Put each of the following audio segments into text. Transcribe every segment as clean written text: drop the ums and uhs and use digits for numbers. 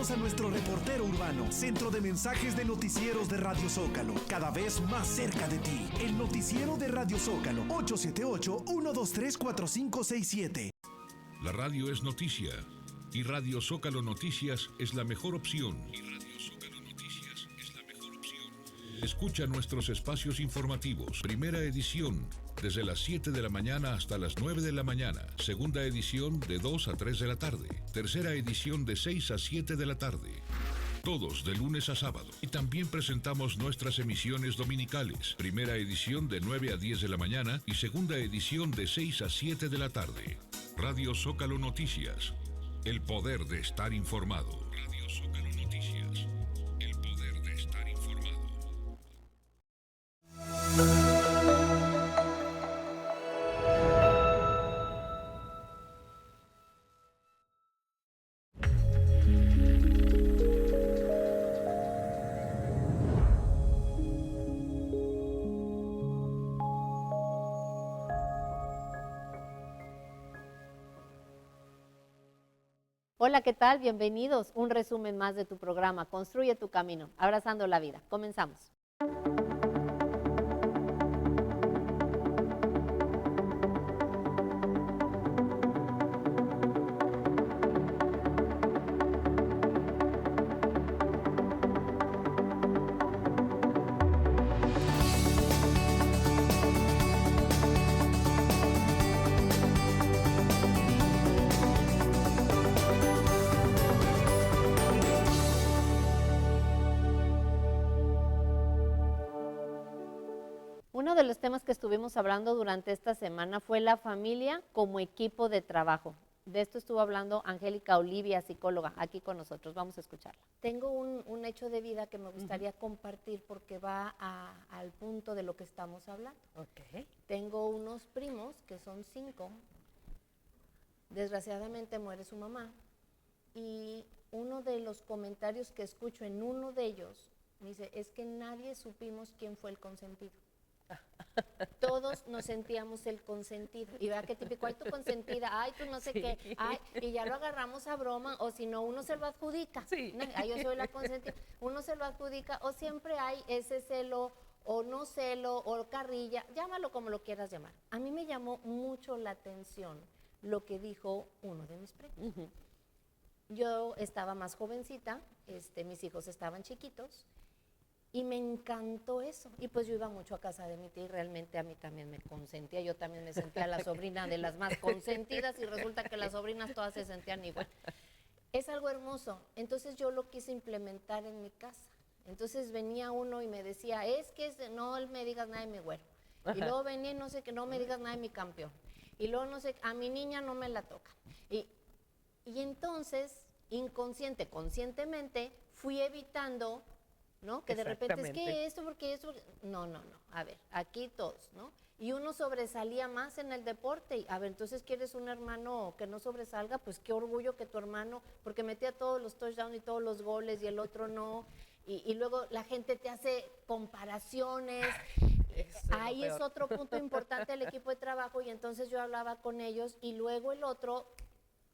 Presentamos a nuestro reportero urbano, centro de mensajes de noticieros de Radio Zócalo, cada vez más cerca de ti. El noticiero de Radio Zócalo, 878-123-4567. La radio es noticia y Radio Zócalo Noticias es la mejor opción. Escucha nuestros espacios informativos. Primera edición, desde las 7 de la mañana hasta las 9 de la mañana. Segunda edición, de 2 a 3 de la tarde. Tercera edición, de 6 a 7 de la tarde. Todos de lunes a sábado. Y también presentamos nuestras emisiones dominicales. Primera edición de 9 a 10 de la mañana y segunda edición de 6 a 7 de la tarde. Radio Zócalo Noticias. El poder de estar informado. Radio Zócalo Noticias. El poder de estar informado. Hola, ¿qué tal? Bienvenidos. Un resumen más de tu programa, Construye tu Camino, abrazando la vida. Comenzamos. Uno de los temas que estuvimos hablando durante esta semana fue la familia como equipo de trabajo. De esto estuvo hablando Angélica Olivia, psicóloga, aquí con nosotros. Vamos a escucharla. Tengo un hecho de vida que me gustaría compartir porque va al punto de lo que estamos hablando. Okay. Tengo unos primos que son 5. Desgraciadamente muere su mamá. Y uno de los comentarios que escucho en uno de ellos me dice, es que nadie supimos quién fue el consentido. Todos nos sentíamos el consentido. Y vea qué típico, ay, tu consentida, ay, tú no sé qué, ay, y ya lo agarramos a broma, o si no, uno se lo adjudica. Sí. ¿No? Ay, yo soy la consentida. Uno se lo adjudica, o siempre hay ese celo, o no celo, o carrilla, llámalo como lo quieras llamar. A mí me llamó mucho la atención lo que dijo uno de mis primos. Yo estaba más jovencita, mis hijos estaban chiquitos, y me encantó eso. Y pues yo iba mucho a casa de mi tía y realmente a mí también me consentía. Yo también me sentía la sobrina de las más consentidas y resulta que las sobrinas todas se sentían igual. Es algo hermoso. Entonces yo lo quise implementar en mi casa. Entonces venía uno y me decía, no me digas nada de mi güero. Y luego venía y no sé qué, no me digas nada de mi campeón. Y luego no sé, a mi niña no me la toca. Y entonces, conscientemente, fui evitando, ¿no? Que de repente es que esto, porque esto, no, a ver, aquí todos, ¿no? Y uno sobresalía más en el deporte, y a ver, entonces quieres un hermano que no sobresalga, pues qué orgullo que tu hermano, porque metía todos los touchdowns y todos los goles y el otro no, y luego la gente te hace comparaciones. Ahí es otro punto importante del equipo de trabajo, y entonces yo hablaba con ellos, y luego el otro,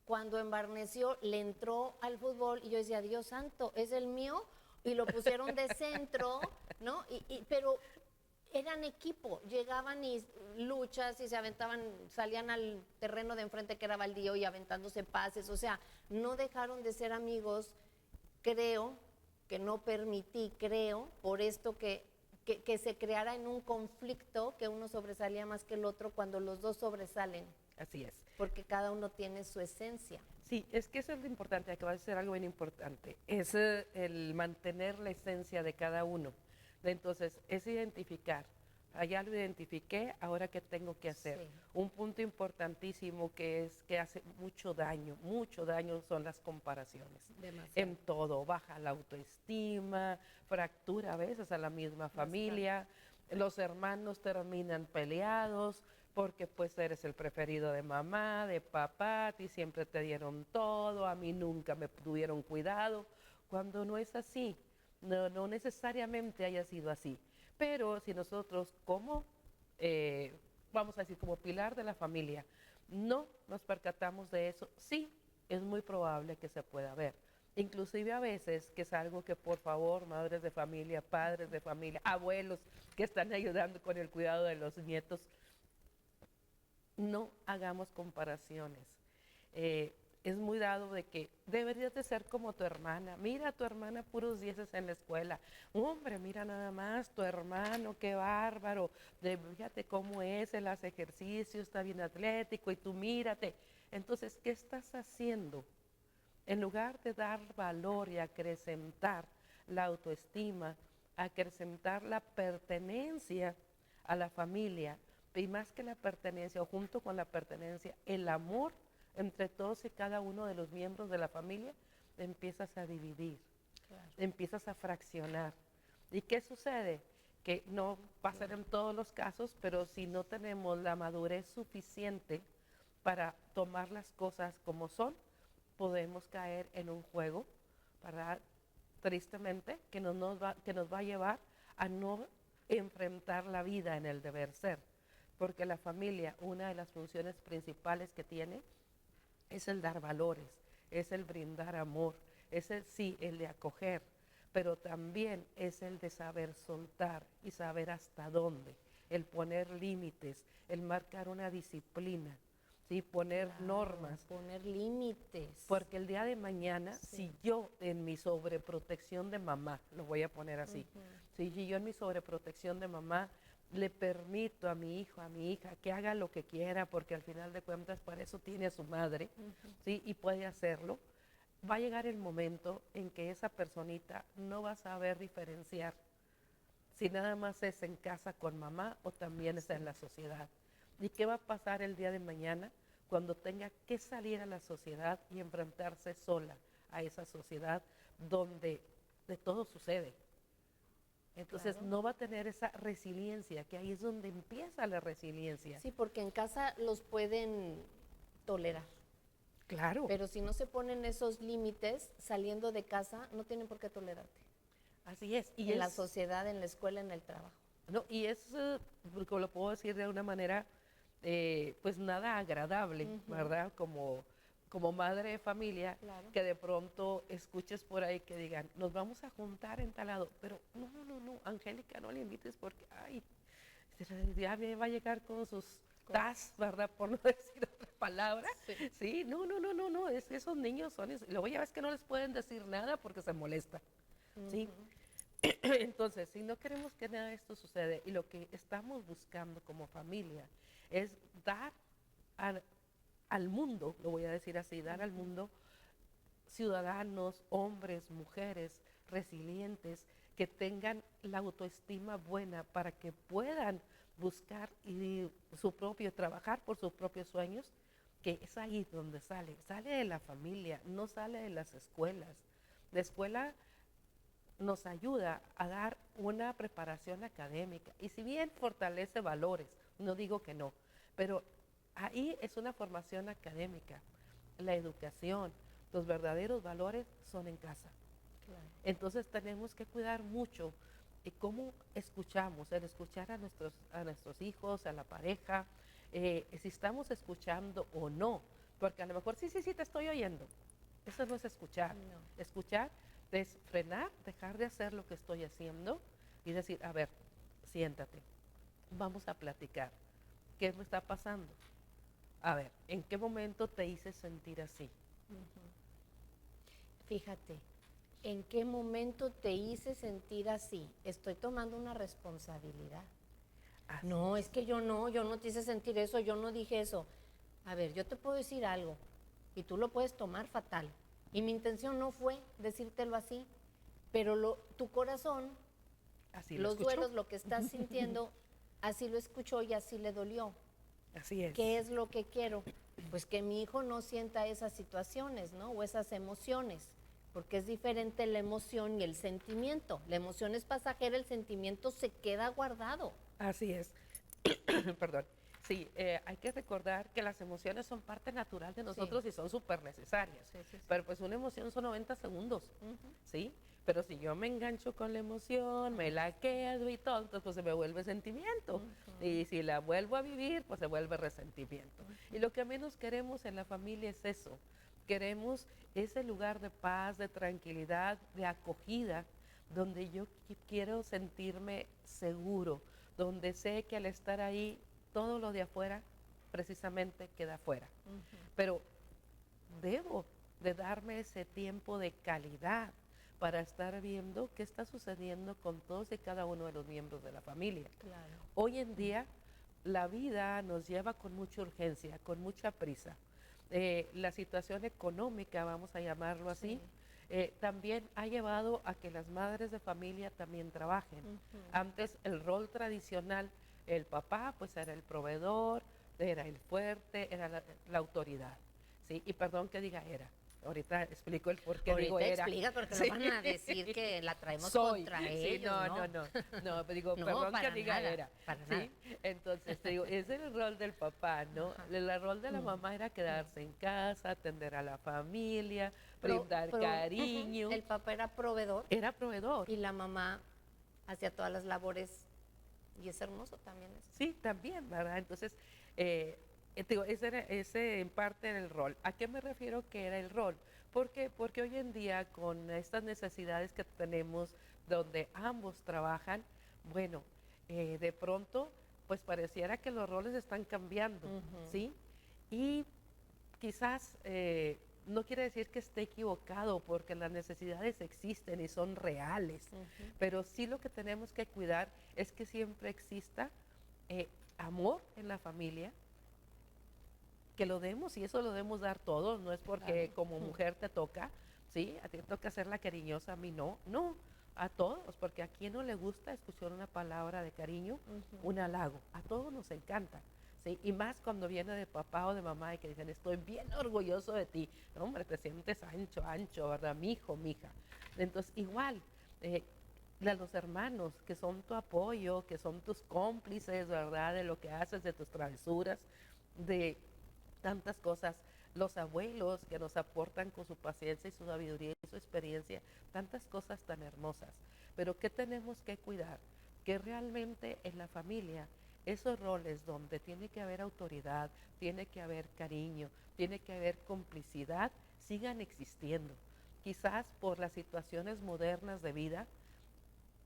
cuando embarneció, le entró al fútbol, y yo decía, Dios santo, ¿es el mío? Y lo pusieron de centro, ¿no? Pero eran equipo, llegaban y luchas y se aventaban, salían al terreno de enfrente que era baldío y aventándose pases, o sea, no dejaron de ser amigos. Creo que no permití, por esto que se creara en un conflicto, que uno sobresalía más que el otro cuando los dos sobresalen. Así es. Porque cada uno tiene su esencia. Sí, es que eso es lo importante, acabas de decir algo bien importante, es el mantener la esencia de cada uno. Entonces, es identificar, ya lo identifiqué, ahora qué tengo que hacer. Sí. Un punto importantísimo que hace mucho daño son las comparaciones. Demasiado. En todo, baja la autoestima, fractura a veces a la misma familia, los hermanos terminan peleados, porque pues eres el preferido de mamá, de papá, a ti siempre te dieron todo, a mí nunca me tuvieron cuidado, cuando no es así, no necesariamente haya sido así. Pero si nosotros como, vamos a decir, como pilar de la familia, no nos percatamos de eso, sí, es muy probable que se pueda ver. Inclusive a veces, que es algo que por favor, madres de familia, padres de familia, abuelos que están ayudando con el cuidado de los nietos, no hagamos comparaciones. Es muy dado de que deberías de ser como tu hermana. Mira a tu hermana puros dieces en la escuela. Hombre, mira nada más, tu hermano, qué bárbaro. Fíjate cómo es, él hace ejercicio, está bien atlético y tú mírate. Entonces, ¿qué estás haciendo? En lugar de dar valor y acrecentar la autoestima, acrecentar la pertenencia a la familia, y más que la pertenencia, o junto con la pertenencia, el amor entre todos y cada uno de los miembros de la familia, empiezas a dividir, empiezas a fraccionar. ¿Y qué sucede? Que no va a ser en todos los casos, pero si no tenemos la madurez suficiente para tomar las cosas como son, podemos caer en un juego, para tristemente, que nos va a llevar a no enfrentar la vida en el deber ser. Porque la familia, una de las funciones principales que tiene, es el dar valores, es el brindar amor, es el de acoger, pero también es el de saber soltar y saber hasta dónde, el poner límites, el marcar una disciplina, ¿sí? Poner normas. Poner límites. Porque el día de mañana, si yo en mi sobreprotección de mamá, lo voy a poner así, si yo en mi sobreprotección de mamá le permito a mi hijo, a mi hija, que haga lo que quiera, porque al final de cuentas para eso tiene a su madre, ¿sí? Y puede hacerlo, va a llegar el momento en que esa personita no va a saber diferenciar si nada más es en casa con mamá o también es en la sociedad. ¿Y qué va a pasar el día de mañana cuando tenga que salir a la sociedad y enfrentarse sola a esa sociedad donde de todo sucede? Entonces no va a tener esa resiliencia, que ahí es donde empieza la resiliencia. Sí, porque en casa los pueden tolerar. Claro. Pero si no se ponen esos límites, saliendo de casa, no tienen por qué tolerarte. Así es. Y en la sociedad, en la escuela, en el trabajo. No, y es, como lo puedo decir de una manera, pues nada agradable, ¿verdad? Como madre de familia, que de pronto escuches por ahí que digan, nos vamos a juntar en tal lado, pero no, Angélica, no le invites porque, ay, ya me va a llegar con sus tas, ¿verdad? Por no decir otra palabra. Sí, no, es que esos niños son, y luego ya ves que no les pueden decir nada porque se molesta, ¿sí? Entonces, si no queremos que nada de esto suceda y lo que estamos buscando como familia es dar al mundo, lo voy a decir así, dar al mundo ciudadanos, hombres, mujeres resilientes, que tengan la autoestima buena para que puedan buscar su propio, trabajar por sus propios sueños, que es ahí donde sale de la familia, no sale de las escuelas. La escuela nos ayuda a dar una preparación académica y si bien fortalece valores, no digo que no, pero ahí es una formación académica. La educación, los verdaderos valores son en casa. Claro. Entonces tenemos que cuidar mucho cómo escuchamos, el escuchar a nuestros hijos, a la pareja, si estamos escuchando o no, porque a lo mejor sí, te estoy oyendo. Eso no es escuchar. No. Escuchar es frenar, dejar de hacer lo que estoy haciendo y decir, a ver, siéntate, vamos a platicar. ¿Qué me está pasando? A ver, ¿en qué momento te hice sentir así? Fíjate, ¿en qué momento te hice sentir así? Estoy tomando una responsabilidad. Así no, es que yo no te hice sentir eso, yo no dije eso. A ver, yo te puedo decir algo y tú lo puedes tomar fatal. Y mi intención no fue decírtelo así, pero tu corazón, así los duelos, lo que estás sintiendo, así lo escuchó y así le dolió. Así es. ¿Qué es lo que quiero? Pues que mi hijo no sienta esas situaciones, ¿no? O esas emociones, porque es diferente la emoción y el sentimiento. La emoción es pasajera, el sentimiento se queda guardado. Así es. Perdón. Sí, hay que recordar que las emociones son parte natural de nosotros y son súper necesarias. Pero pues una emoción son 90 segundos, ¿sí? Pero si yo me engancho con la emoción, me la quedo y todo, entonces pues se me vuelve sentimiento. Y si la vuelvo a vivir, pues se vuelve resentimiento. Y lo que menos queremos en la familia es eso, queremos ese lugar de paz, de tranquilidad, de acogida, donde yo quiero sentirme seguro, donde sé que al estar ahí, todo lo de afuera precisamente queda afuera. Pero debo de darme ese tiempo de calidad para estar viendo qué está sucediendo con todos y cada uno de los miembros de la familia. Claro. Hoy en día la vida nos lleva con mucha urgencia, con mucha prisa. La situación económica, vamos a llamarlo así, también ha llevado a que las madres de familia también trabajen. Antes el rol tradicional, el papá pues era el proveedor, era el fuerte, era la autoridad, ¿sí? Y perdón que diga era. Ahorita explico el por qué digo era. Explica porque Sí. no van a decir que la traemos Soy. contra Sí, ellos, no, digo, No, perdón que para diga nada, era. para ¿sí? nada. Entonces, te digo, ese era el rol del papá, ¿no? El rol de la mamá era quedarse en casa, atender a la familia, brindar cariño. El papá era proveedor Era proveedor. y la mamá hacía todas las labores y es hermoso también eso. Sí, también, ¿verdad? Entonces, te digo, ese en parte era el rol. ¿A qué me refiero que era el rol? Porque hoy en día, con estas necesidades que tenemos, donde ambos trabajan, bueno, de pronto, pues pareciera que los roles están cambiando, ¿sí? Y quizás no quiere decir que esté equivocado, porque las necesidades existen y son reales, pero sí lo que tenemos que cuidar es que siempre exista amor en la familia, que lo demos, y eso lo debemos dar todos, no es porque como mujer te toca, ¿sí? A ti te toca ser la cariñosa, a mí no, a todos, porque a quien no le gusta escuchar una palabra de cariño, un halago, a todos nos encanta, ¿sí? Y más cuando viene de papá o de mamá y que dicen, estoy bien orgulloso de ti, no, hombre, te sientes ancho, ¿verdad? Mi hijo, mi hija. Entonces, igual, los hermanos, que son tu apoyo, que son tus cómplices, ¿verdad? De lo que haces, de tus travesuras, de tantas cosas, los abuelos que nos aportan con su paciencia y su sabiduría y su experiencia, tantas cosas tan hermosas. Pero ¿qué tenemos que cuidar? Que realmente en la familia, esos roles donde tiene que haber autoridad, tiene que haber cariño, tiene que haber complicidad, sigan existiendo. Quizás por las situaciones modernas de vida,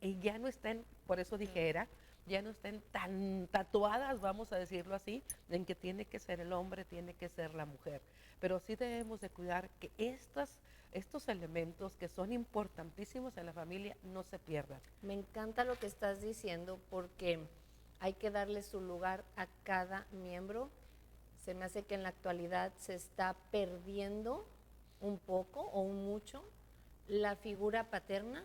y ya no estén, por eso dijera, ya no estén tan tatuadas, vamos a decirlo así, en que tiene que ser el hombre, tiene que ser la mujer. Pero sí debemos de cuidar que estos elementos que son importantísimos en la familia no se pierdan. Me encanta lo que estás diciendo porque hay que darle su lugar a cada miembro. Se me hace que en la actualidad se está perdiendo un poco o un mucho la figura paterna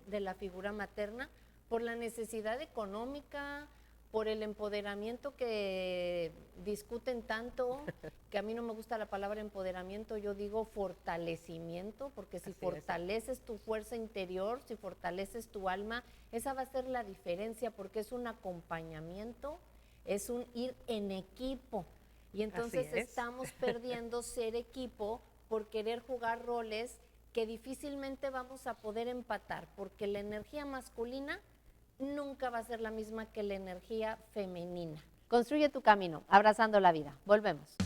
de la figura materna, por la necesidad económica, por el empoderamiento que discuten tanto, que a mí no me gusta la palabra empoderamiento, yo digo fortalecimiento, porque si fortaleces tu fuerza interior, si fortaleces tu alma, esa va a ser la diferencia, porque es un acompañamiento, es un ir en equipo, y entonces estamos perdiendo ser equipo por querer jugar roles que difícilmente vamos a poder empatar, porque la energía masculina nunca va a ser la misma que la energía femenina. Construye tu camino, abrazando la vida. Volvemos.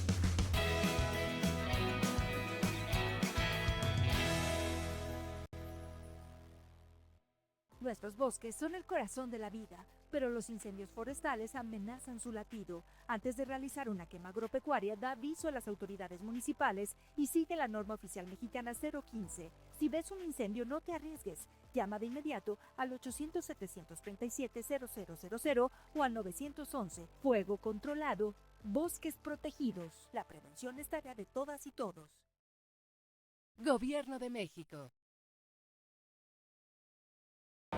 Nuestros bosques son el corazón de la vida, pero los incendios forestales amenazan su latido. Antes de realizar una quema agropecuaria, da aviso a las autoridades municipales y sigue la norma oficial mexicana 015. Si ves un incendio, no te arriesgues. Llama de inmediato al 800-737-0000 o al 911. Fuego controlado, bosques protegidos. La prevención es tarea de todas y todos. Gobierno de México.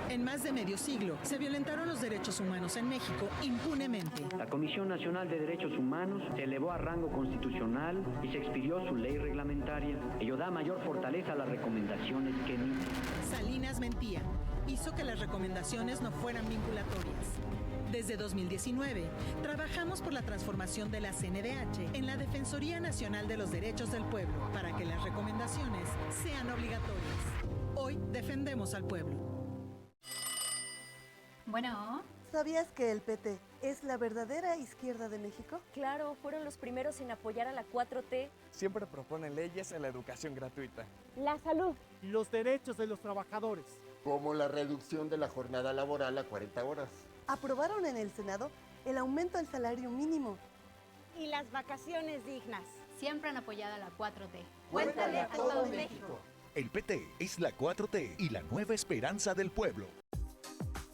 En más de medio siglo, se violentaron los derechos humanos en México impunemente. La Comisión Nacional de Derechos Humanos se elevó a rango constitucional y se expidió su ley reglamentaria. Ello da mayor fortaleza a las recomendaciones que emite. Salinas mentía. Hizo que las recomendaciones no fueran vinculatorias. Desde 2019, trabajamos por la transformación de la CNDH en la Defensoría Nacional de los Derechos del Pueblo para que las recomendaciones sean obligatorias. Hoy defendemos al pueblo. Bueno. ¿Sabías que el PT es la verdadera izquierda de México? Claro, fueron los primeros en apoyar a la 4T. Siempre proponen leyes en la educación gratuita. La salud. Los derechos de los trabajadores. Como la reducción de la jornada laboral a 40 horas. Aprobaron en el Senado el aumento al salario mínimo. Y las vacaciones dignas. Siempre han apoyado a la 4T. Cuéntale a todo México. El PT es la 4T y la nueva esperanza del pueblo.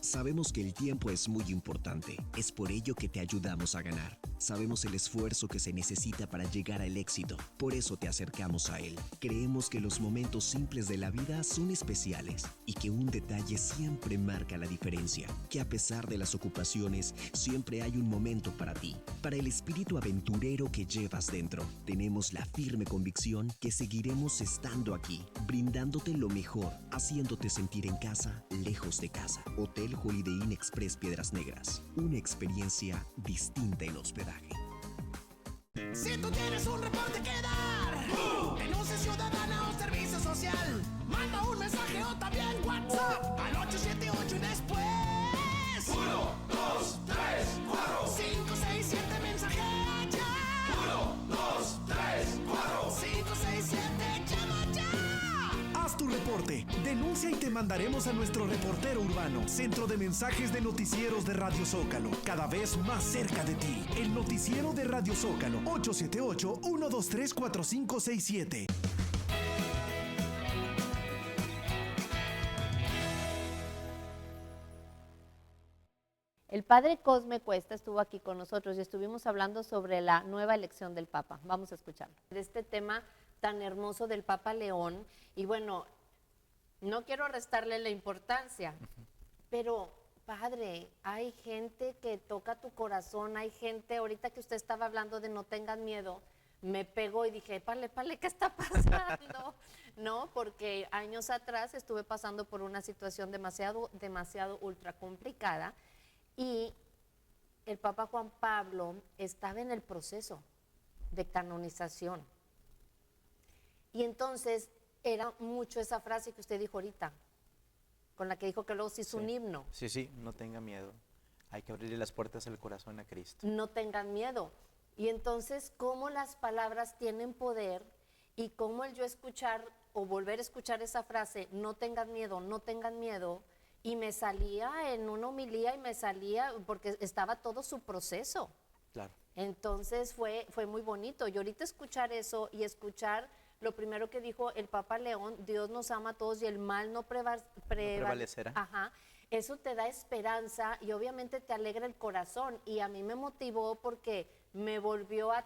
Sabemos que el tiempo es muy importante, es por ello que te ayudamos a ganar. Sabemos el esfuerzo que se necesita para llegar al éxito, por eso te acercamos a él. Creemos que los momentos simples de la vida son especiales y que un detalle siempre marca la diferencia, que a pesar de las ocupaciones, siempre hay un momento para ti, para el espíritu aventurero que llevas dentro. Tenemos la firme convicción que seguiremos estando aquí, brindándote lo mejor, haciéndote sentir en casa, lejos de casa. Hotel Holiday Inn Express Piedras Negras, una experiencia distinta en hospedaje. Si tú tienes un reporte que dar, denuncia ciudadana o servicio social, manda un mensaje o también WhatsApp al 878 y después 1, 2, 3, 4, 5, 6, 7 mensaje ya. 1, 2, 3, 4, 5, 6, 7, llama ya. Haz tu reporte, denuncia y te mandaremos a nuestro reportero urbano, Centro de Mensajes de Noticieros de Radio Zócalo, cada vez más cerca de ti. El noticiero de Radio Zócalo, 878-123-4567. El padre Cosme Cuesta estuvo aquí con nosotros y estuvimos hablando sobre la nueva elección del Papa. Vamos a escucharlo. De este tema tan hermoso del Papa León, y bueno, no quiero restarle la importancia, pero padre, hay gente que toca tu corazón, hay gente, ahorita que usted estaba hablando de no tengan miedo, me pegó y dije, pale, ¿qué está pasando? No, porque años atrás estuve pasando por una situación demasiado ultra complicada y el Papa Juan Pablo estaba en el proceso de canonización. Y entonces era mucho esa frase que usted dijo ahorita, con la que dijo que luego se hizo un himno. Sí, no tenga miedo. Hay que abrirle las puertas del corazón a Cristo. No tengan miedo. Y entonces, cómo las palabras tienen poder y cómo el yo escuchar o volver a escuchar esa frase, no tengan miedo, y me salía en una homilía y me salía porque estaba todo su proceso. Claro. Entonces fue muy bonito. Y ahorita escuchar eso y escuchar lo primero que dijo el Papa León, Dios nos ama a todos y el mal no prevalecerá. Ajá. Eso te da esperanza y obviamente te alegra el corazón. Y a mí me motivó porque me volvió a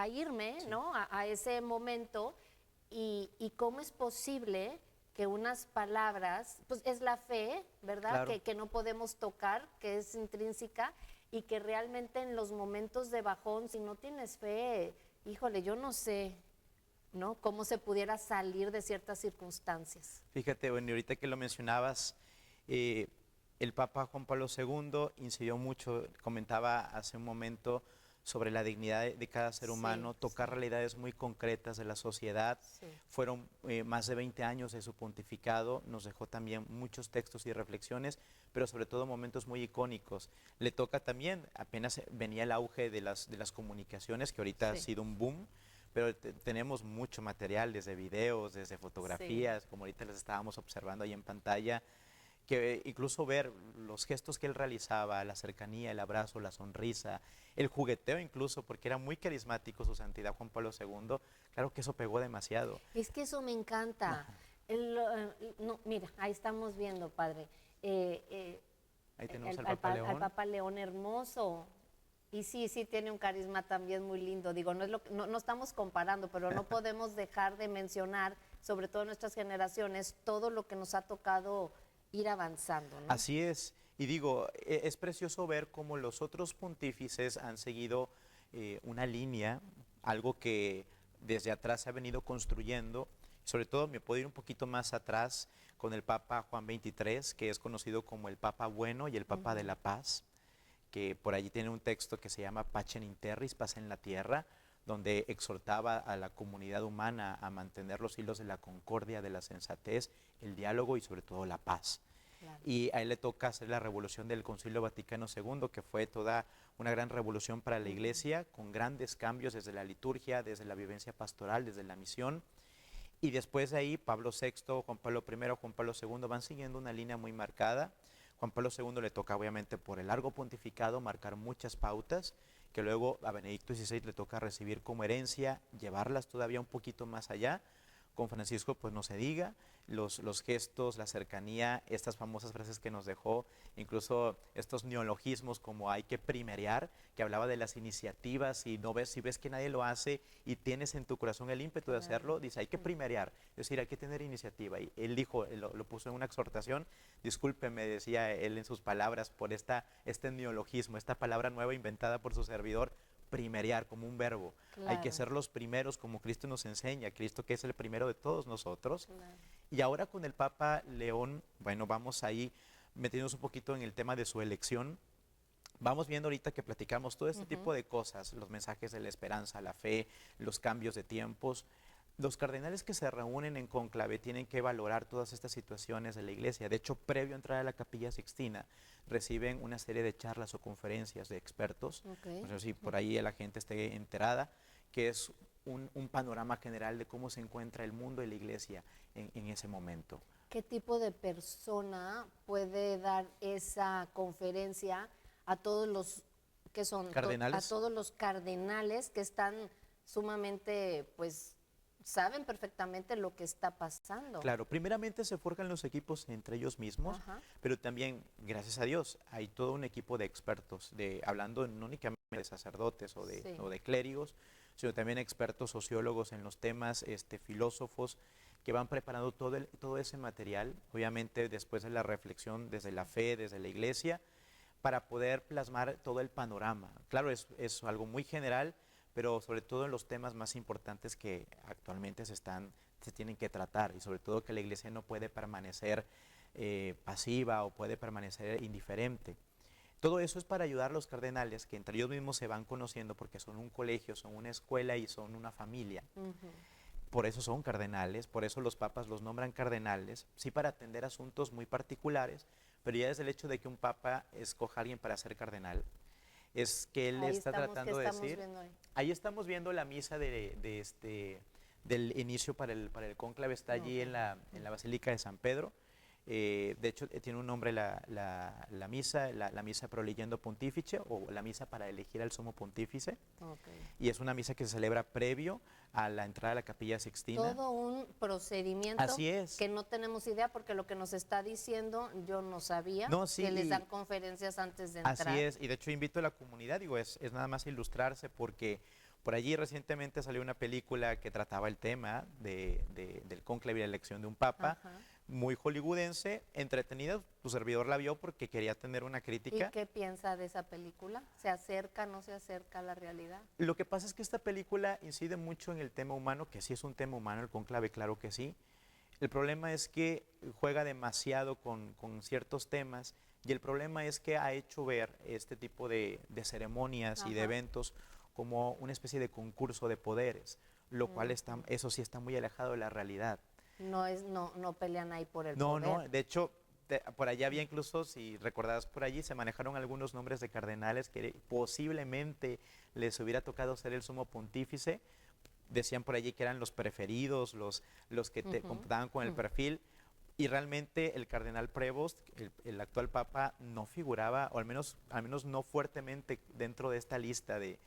irme, sí, ¿no? A ese momento. Y cómo es posible que unas palabras, pues es la fe, ¿verdad? Claro. Que no podemos tocar, que es intrínseca, y que realmente en los momentos de bajón, si no tienes fe, híjole, yo no sé, ¿no? Cómo se pudiera salir de ciertas circunstancias. Fíjate, bueno, y ahorita que lo mencionabas, el Papa Juan Pablo II incidió mucho, comentaba hace un momento sobre la dignidad de cada ser humano, tocar realidades muy concretas de la sociedad. Sí. Fueron más de 20 años de su pontificado, nos dejó también muchos textos y reflexiones, pero sobre todo momentos muy icónicos. Le toca también, apenas venía el auge de las comunicaciones, que ahorita ha sido un boom, pero tenemos mucho material, desde videos, desde fotografías, como ahorita les estábamos observando ahí en pantalla, que incluso ver los gestos que él realizaba, la cercanía, el abrazo, la sonrisa, el jugueteo incluso, porque era muy carismático su santidad Juan Pablo II, claro que eso pegó demasiado. Es que eso me encanta. No, mira, ahí estamos viendo, padre. Ahí tenemos al Papa León. Al Papa León hermoso. Y sí tiene un carisma también muy lindo. Digo, no estamos comparando, pero no podemos dejar de mencionar, sobre todo en nuestras generaciones, todo lo que nos ha tocado ir avanzando, ¿no? Así es, y digo, es precioso ver cómo los otros pontífices han seguido una línea, algo que desde atrás se ha venido construyendo. Sobre todo me puedo ir un poquito más atrás con el Papa Juan XXIII, que es conocido como el Papa Bueno y el Papa de la Paz, que por allí tiene un texto que se llama Pacem in Terris, paz en la tierra, donde exhortaba a la comunidad humana a mantener los hilos de la concordia, de la sensatez, el diálogo y sobre todo la paz. y a él le toca hacer la revolución del Concilio Vaticano II, que fue toda una gran revolución para la Iglesia, con grandes cambios desde la liturgia, desde la vivencia pastoral, desde la misión. Y después de ahí, Pablo VI, Juan Pablo I, Juan Pablo II van siguiendo una línea muy marcada. Juan Pablo II le toca, obviamente, por el largo pontificado, marcar muchas pautas, que luego a Benedicto XVI le toca recibir como herencia, llevarlas todavía un poquito más allá. Con Francisco, pues no se diga, los gestos, la cercanía, estas famosas frases que nos dejó, incluso estos neologismos como hay que primerear, que hablaba de las iniciativas y no ves, si ves que nadie lo hace y tienes en tu corazón el ímpetu de hacerlo, dice hay que primerear, es decir, hay que tener iniciativa. Y él dijo, lo puso en una exhortación, discúlpeme, decía él en sus palabras, por este neologismo, esta palabra nueva inventada por su servidor, primerear como un verbo. Claro. Hay que ser los primeros como Cristo nos enseña, Cristo que es el primero de todos nosotros. Claro. Y ahora con el Papa León, bueno, vamos ahí metiéndonos un poquito en el tema de su elección. Vamos viendo ahorita que platicamos todo este tipo de cosas, los mensajes de la esperanza, la fe, los cambios de tiempos. Los cardenales que se reúnen en conclave tienen que valorar todas estas situaciones de la Iglesia. De hecho, previo a entrar a la Capilla Sixtina, reciben una serie de charlas o conferencias de expertos. No sé si por ahí la gente esté enterada, que es un panorama general de cómo se encuentra el mundo y la Iglesia en ese momento. ¿Qué tipo de persona puede dar esa conferencia a todos los que son cardenales? A todos los cardenales que están sumamente, pues, saben perfectamente lo que está pasando. Claro, primeramente se forjan los equipos entre ellos mismos, pero también, gracias a Dios, hay todo un equipo de expertos, hablando no únicamente de sacerdotes o de clérigos, sino también expertos sociólogos en los temas, filósofos, que van preparando todo ese material, obviamente después de la reflexión desde la fe, desde la Iglesia, para poder plasmar todo el panorama. Claro, es algo muy general, pero sobre todo en los temas más importantes que actualmente se tienen que tratar, y sobre todo que la Iglesia no puede permanecer pasiva o puede permanecer indiferente. Todo eso es para ayudar a los cardenales, que entre ellos mismos se van conociendo porque son un colegio, son una escuela y son una familia. Por eso son cardenales, por eso los papas los nombran cardenales, sí, para atender asuntos muy particulares, pero ya desde el hecho de que un papa escoja a alguien para ser cardenal, es que él está tratando de decir, ahí estamos viendo la misa del inicio para el cónclave, está allí en la Basílica de San Pedro. De hecho tiene un nombre la misa Proleyendo Pontífice, o la misa para elegir al Sumo Pontífice, y es una misa que se celebra previo a la entrada a la Capilla Sixtina. Todo un procedimiento. Así es. Que no tenemos idea, porque lo que nos está diciendo yo no sabía, que les dan conferencias antes de entrar. Así es, y de hecho invito a la comunidad, digo, es nada más ilustrarse, porque por allí recientemente salió una película que trataba el tema del cónclave y la elección de un papa, muy hollywoodense, entretenida. Tu servidor la vio porque quería tener una crítica. ¿Y qué piensa de esa película? ¿Se acerca, no se acerca a la realidad? Lo que pasa es que esta película incide mucho en el tema humano, que sí es un tema humano, el cónclave, claro que sí. El problema es que juega demasiado con ciertos temas, y el problema es que ha hecho ver este tipo de ceremonias y de eventos como una especie de concurso de poderes, lo cual eso sí está muy alejado de la realidad. No pelean ahí por el poder. No, de hecho, por allá había incluso, si recordabas por allí, se manejaron algunos nombres de cardenales que posiblemente les hubiera tocado ser el sumo pontífice. Decían por allí que eran los preferidos, los que contaban con el perfil, y realmente el cardenal Prevost, el actual papa, no figuraba, o al menos no fuertemente dentro de esta lista de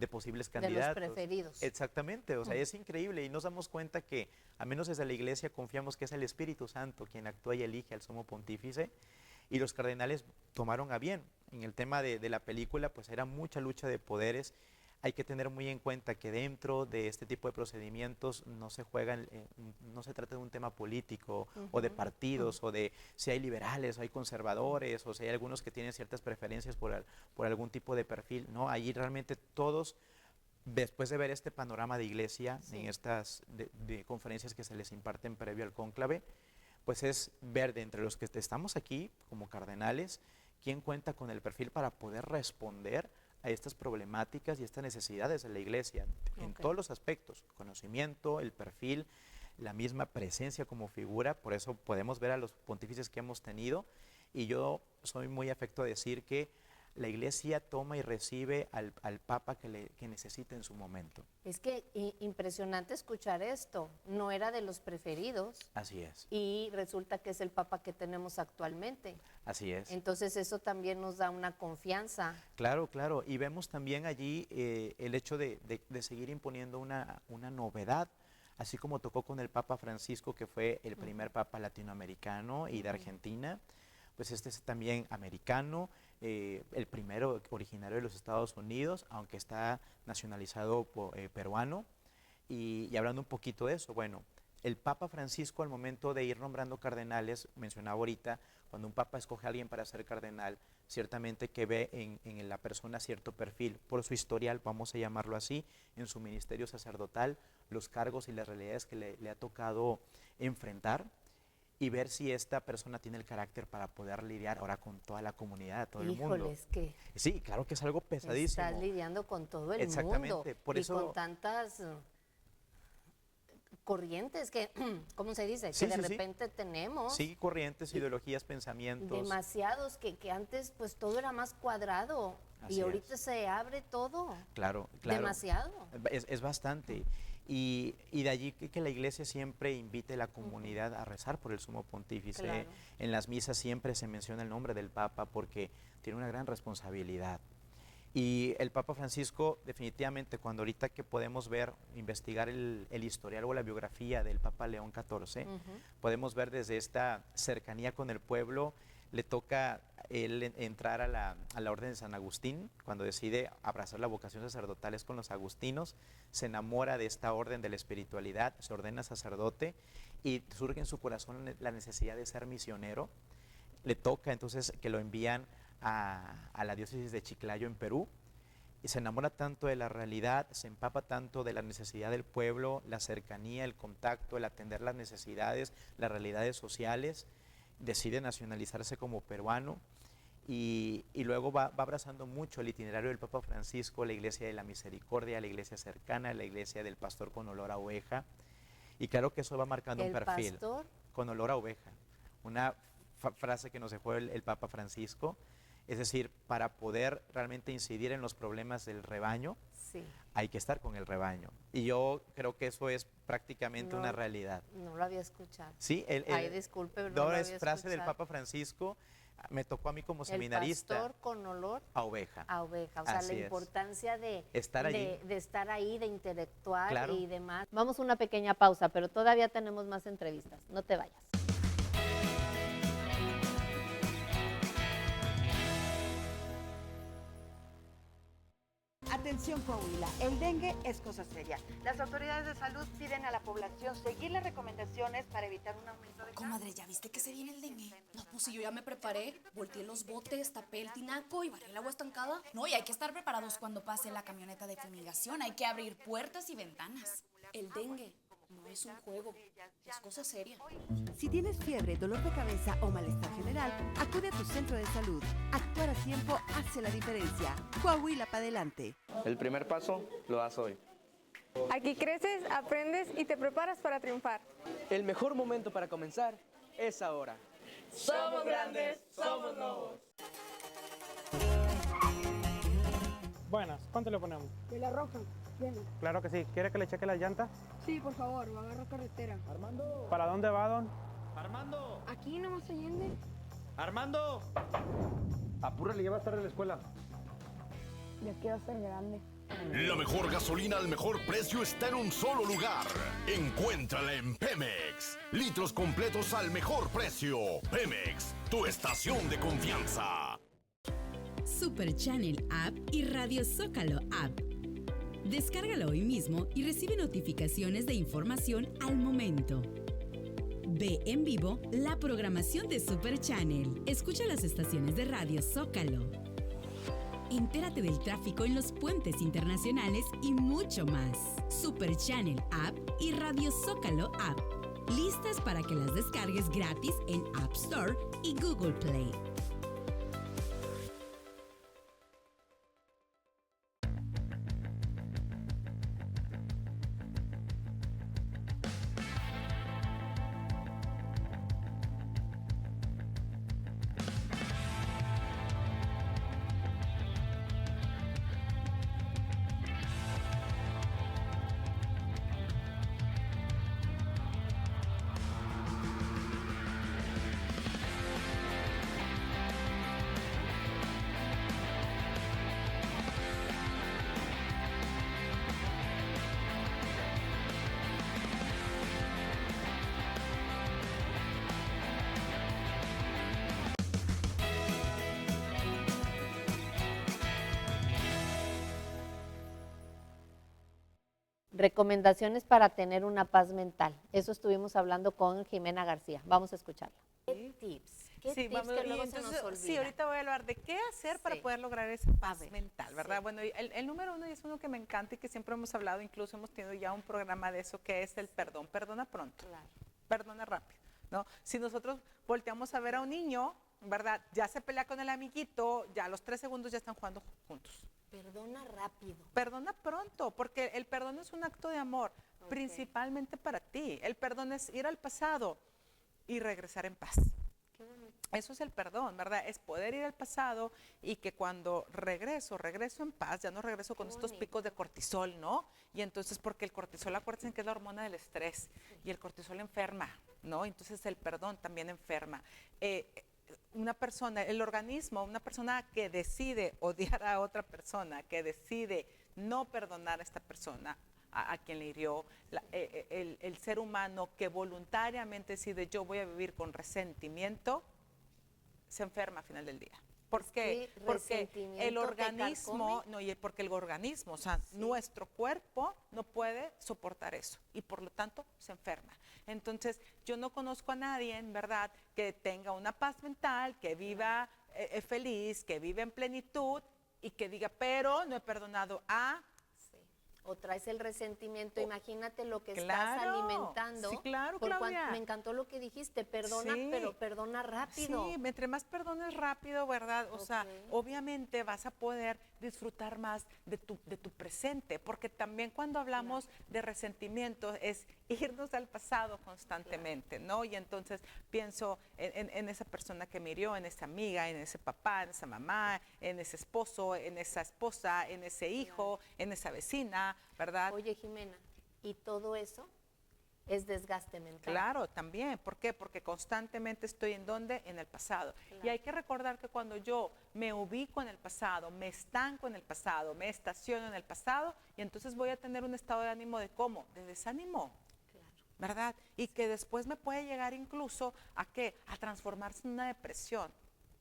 posibles candidatos. De los preferidos. Exactamente, o sea, es increíble, y nos damos cuenta que, al menos desde la Iglesia, confiamos que es el Espíritu Santo quien actúa y elige al sumo pontífice, y los cardenales tomaron a bien. En el tema de la película, pues era mucha lucha de poderes. Hay que tener muy en cuenta que dentro de este tipo de procedimientos no se no se trata de un tema político o de partidos, o de si hay liberales o hay conservadores, o si hay algunos que tienen ciertas preferencias por algún tipo de perfil. No, allí realmente todos, después de ver este panorama de Iglesia, en estas de conferencias que se les imparten previo al cónclave, pues es ver de entre los que estamos aquí como cardenales, quién cuenta con el perfil para poder responder a estas problemáticas y estas necesidades de la Iglesia, en todos los aspectos: conocimiento, el perfil, la misma presencia como figura, por eso podemos ver a los pontífices que hemos tenido, y yo soy muy afecto a decir que la Iglesia toma y recibe al Papa que necesita en su momento. Es que impresionante escuchar esto. No era de los preferidos. Así es. Y resulta que es el Papa que tenemos actualmente. Así es. Entonces eso también nos da una confianza. Claro, claro. Y vemos también allí el hecho de seguir imponiendo una novedad, así como tocó con el Papa Francisco, que fue el primer Papa latinoamericano y de Argentina. Pues este es también americano, el primero originario de los Estados Unidos, aunque está nacionalizado peruano. Y hablando un poquito de eso, bueno, el Papa Francisco al momento de ir nombrando cardenales, mencionaba ahorita, cuando un Papa escoge a alguien para ser cardenal, ciertamente que ve en la persona cierto perfil, por su historial, vamos a llamarlo así, en su ministerio sacerdotal, los cargos y las realidades que le ha tocado enfrentar, y ver si esta persona tiene el carácter para poder lidiar ahora con toda la comunidad, todo el mundo. Híjoles, que sí, claro que es algo pesadísimo. estás lidiando con todo el Exactamente, mundo. por eso, y con tantas corrientes que, ¿cómo se dice? Sí, que de sí, repente tenemos. Sí, corrientes, ideologías, pensamientos. Demasiados, que antes pues todo era más cuadrado. Así y ahorita se abre todo. Claro, claro. Demasiado. Es bastante. Y de allí que la Iglesia siempre invite a la comunidad a rezar por el Sumo Pontífice. Claro. En las misas siempre se menciona el nombre del Papa porque tiene una gran responsabilidad. Y el Papa Francisco, definitivamente, cuando ahorita que podemos ver, investigar el historial o la biografía del Papa León XIV, podemos ver desde esta cercanía con el pueblo, le toca él entrar a la Orden de San Agustín, cuando decide abrazar la vocación sacerdotal es con los agustinos, se enamora de esta orden de la espiritualidad, se ordena sacerdote y surge en su corazón la necesidad de ser misionero. Le toca entonces que lo envían a la diócesis de Chiclayo en Perú, y se enamora tanto de la realidad, se empapa tanto de la necesidad del pueblo, la cercanía, el contacto, el atender las necesidades, las realidades sociales, decide nacionalizarse como peruano y luego va abrazando mucho el itinerario del Papa Francisco, la Iglesia de la Misericordia, la Iglesia cercana, la Iglesia del pastor con olor a oveja, y claro que eso va marcando un perfil. ¿El pastor? Con olor a oveja, una frase que nos dejó el Papa Francisco, es decir, para poder realmente incidir en los problemas del rebaño, sí, hay que estar con el rebaño. Y yo creo que eso es prácticamente una realidad. No lo había escuchado. Sí, ay, disculpe, no lo había es frase escuchado. Del Papa Francisco, me tocó a mí como seminarista. El pastor con olor a oveja. A oveja, o sea, así la importancia de estar allí, de estar ahí, de interactuar, claro, y demás. Vamos a una pequeña pausa, pero todavía tenemos más entrevistas. No te vayas. Atención Coahuila, el dengue es cosa seria. Las autoridades de salud piden a la población seguir las recomendaciones para evitar un aumento de... Comadre, ¿ya viste que se viene el dengue? No, pues si yo ya me preparé, volteé los botes, tapé el tinaco y barré el agua estancada. No, y hay que estar preparados cuando pase la camioneta de fumigación. Hay que abrir puertas y ventanas. El dengue no es un juego, es cosa seria. Si tienes fiebre, dolor de cabeza o malestar general, acude a tu centro de salud. Actuar a tiempo hace la diferencia. Coahuila para adelante. El primer paso lo das hoy. Aquí creces, aprendes y te preparas para triunfar. El mejor momento para comenzar es ahora. Somos grandes, somos nuevos. Buenas, ¿cuánto le ponemos? De la roja, viene. Claro que sí. ¿Quiere que le cheque las llantas? Sí, por favor, va a agarrar carretera. Armando. ¿Para dónde va, don? Armando. Aquí nomás Allende. Armando. Apúrale, ya va a estar en la escuela. Ya quiero ser grande. La mejor gasolina al mejor precio está en un solo lugar. Encuéntrala en Pemex. Litros completos al mejor precio. Pemex, tu estación de confianza. Super Channel App y Radio Zócalo App. Descárgalo hoy mismo y recibe notificaciones de información al momento. Ve en vivo la programación de Super Channel. Escucha las estaciones de Radio Zócalo. Entérate del tráfico en los puentes internacionales y mucho más. Super Channel App y Radio Zócalo App. Listas para que las descargues gratis en App Store y Google Play. recomendaciones para tener una paz mental. Eso estuvimos hablando con Jimena García. Vamos a escucharla. ¿Qué tips? ¿Qué Sí, tips vamos, que y luego entonces, se nos olvida? sí, ahorita voy a hablar de qué hacer para poder lograr esa paz mental, ¿verdad? Bueno, y el número uno, y es uno que me encanta y que siempre hemos hablado, incluso hemos tenido ya un programa de eso, que es el perdón. Perdona pronto, perdona rápido, ¿no? Si nosotros volteamos a ver a un niño, ¿verdad? Ya se pelea con el amiguito, ya a los 3 segundos ya están jugando juntos. Perdona rápido. Perdona pronto, porque el perdón es un acto de amor, principalmente para ti. El perdón es ir al pasado y regresar en paz. Eso es el perdón, ¿verdad? Es poder ir al pasado y que cuando regreso en paz, ya no regreso con estos picos de cortisol, ¿no? Y entonces, porque el cortisol, acuérdense que es la hormona del estrés y el cortisol enferma, ¿no? Entonces el perdón también enferma. Una persona, el organismo, una persona que decide odiar a otra persona, que decide no perdonar a esta persona, a quien le hirió, el ser humano que voluntariamente decide yo voy a vivir con resentimiento, se enferma al final del día. ¿Por qué? Porque el organismo, porque el organismo, o sea, nuestro cuerpo no puede soportar eso y por lo tanto se enferma. Entonces, yo no conozco a nadie, en verdad, que tenga una paz mental, que viva feliz, que viva en plenitud y que diga, pero no he perdonado a... O traes el resentimiento, imagínate lo que estás alimentando. Sí, claro, Claudia. Me encantó lo que dijiste, perdona, pero perdona rápido. Sí, entre más perdones rápido, ¿verdad? O sea, obviamente vas a poder disfrutar más de tu presente, porque también cuando hablamos de resentimiento es irnos al pasado constantemente, ¿no? Y entonces pienso en esa persona que me hirió, en esa amiga, en ese papá, en esa mamá, en ese esposo, en esa esposa, en ese hijo, en esa vecina, ¿verdad? Oye, Jimena, ¿y todo eso es desgaste mental? Claro, también. ¿Por qué? Porque constantemente estoy ¿en dónde? En el pasado. Y hay que recordar que cuando yo me ubico en el pasado, me estanco en el pasado, me estaciono en el pasado, y entonces voy a tener un estado de ánimo de ¿cómo? De desánimo. ¿Verdad? Y que después me puede llegar incluso ¿a qué? A transformarse en una depresión.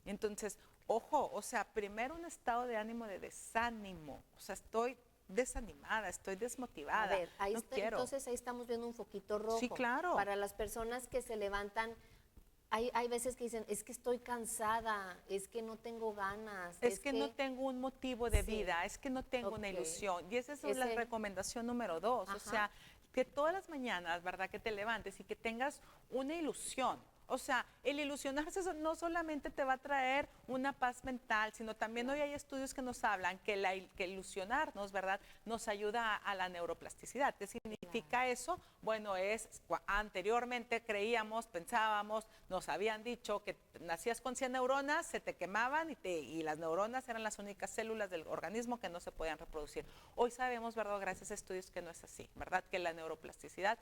Entonces, ojo, o sea, primero un estado de ánimo de desánimo. O sea, estoy desanimada, estoy desmotivada. A ver, ahí no está, quiero. entonces ahí estamos viendo un foquito rojo. Sí, claro. Para las personas que se levantan, hay veces que dicen, es que estoy cansada, es que no tengo ganas. Es que no tengo un motivo de vida, es que no tengo una ilusión. Y esa es la recomendación número 2. O sea, que todas las mañanas, ¿verdad? Que te levantes y que tengas una ilusión. O sea, el ilusionarse no solamente te va a traer una paz mental, sino también hoy hay estudios que nos hablan que ilusionarnos, ¿verdad? Nos ayuda a la neuroplasticidad. ¿Qué significa eso? Bueno, anteriormente creíamos, pensábamos, nos habían dicho que nacías con 100 neuronas, se te quemaban y las neuronas eran las únicas células del organismo que no se podían reproducir. Hoy sabemos, ¿verdad? Gracias a estudios que no es así, ¿verdad? Que la neuroplasticidad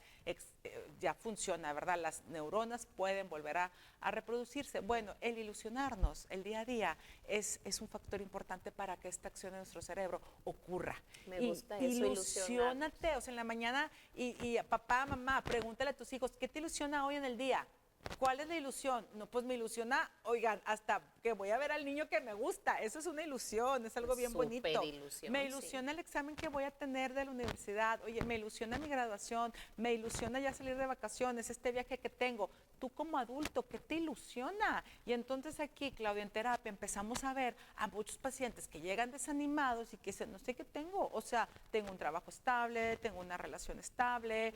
ya funciona, ¿verdad? Las neuronas pueden volver a reproducirse. Bueno, el ilusionarnos el día a día es un factor importante para que esta acción de nuestro cerebro ocurra. Me gusta eso, ilusionate, o sea, en la mañana y papá, mamá, pregúntale a tus hijos, ¿qué te ilusiona hoy en el día? ¿Cuál es la ilusión? No, pues me ilusiona, oigan, hasta que voy a ver al niño que me gusta. Eso es una ilusión, es algo bien bonito. Me ilusiona el examen que voy a tener de la universidad. Oye, me ilusiona mi graduación, me ilusiona ya salir de vacaciones, este viaje que tengo. Tú como adulto, ¿qué te ilusiona? Y entonces aquí, Claudia, en terapia empezamos a ver a muchos pacientes que llegan desanimados y que dicen, no sé qué tengo. O sea, tengo un trabajo estable, tengo una relación estable,